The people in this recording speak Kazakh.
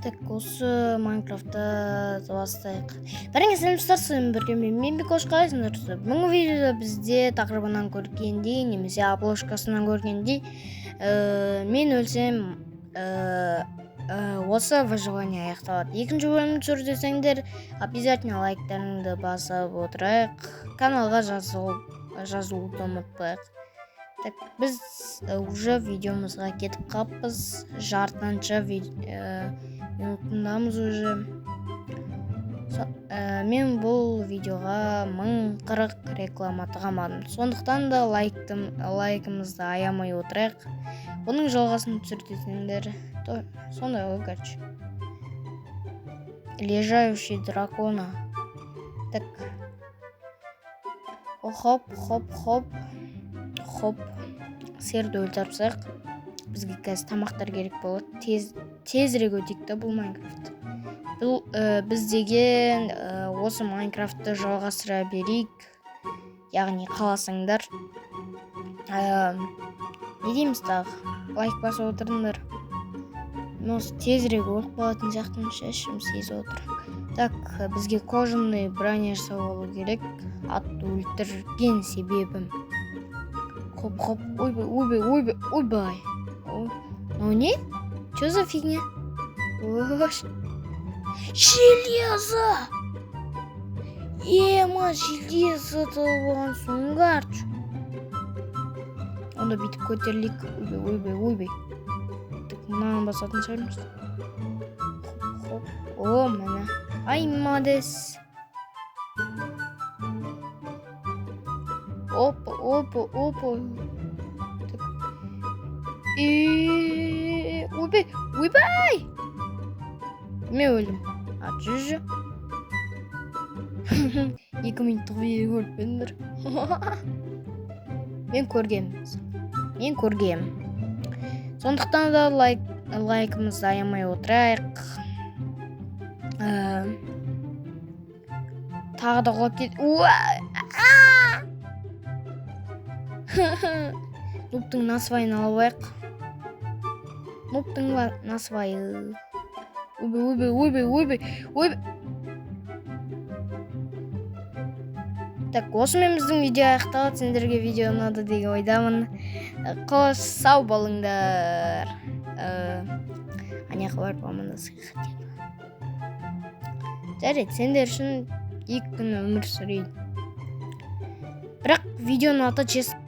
Так, осы Майнкрафтта бастайық. Бәріңе сәлемдер, сіздермен бірге мен Бекош, қалайсыңдар? Бүгінгі видеода бізде тақырыбынан көргендей, немесе обложкасынан көргендей, мен өлсем, осы выживание аяқталады. Екінші бөлімді түсір десеңдер, обязательно лайктарыңды басып отырайық. Каналға жазылуды ұмытпайық. Так, біз уже видеомызға кетіп қалыппыз. Жартынша минутындамыз уже. Мен бұл видеоға 1040 реклама тығамадым. Сондықтан да лайкымызды аямай отырайық. Бұның жалғасын түсірдесеңдер, сондай ғой, короче. Лежающий дракона. Так. Хоп. Сиырды өлтіріп тастайық. Бізге қазір тамақтар керек болады. Тезірек өтейік та бұл Майнкрафт. Біз деген осы Майнкрафтты жалғастыра берейік. Яғни қаласаңдар. Не дейміз тағы? Лайк басып отырыңдар. Осы тезірек өліп қалатын сияқтымын, шешім сезіп отырмын. Так, бізге кожаный броня жасау болу керек. Атты өлтірген себебім. Хоп. Ойбай. Ну не? Что за фигня? Железо! Железо-то болған соңғар. Онда бүйтіп көтерілік. Ойбай. Так, мұнан басатын сөйлеміз. Хоп. О, мәне. Ай, мадес. Опа. Так. Ойбай! Мен өлдім. Жүзі. 2 минуттық видео көріп едіңдер. Мен көргем. Сондықтан да лайкымызды аямай отырайық. Тағы да құлап кет. Нуптың насвайын алып насвайы. Ойбай. Так, осымен біздің видео аяқталды. Сендерге видео ұнады деген ойдамын. Сау болыңдар. Аяққа барып амандасайық. Жарайды, сендер үшін 2 күн өмір сүрейін. Бірақ видеоның аты честно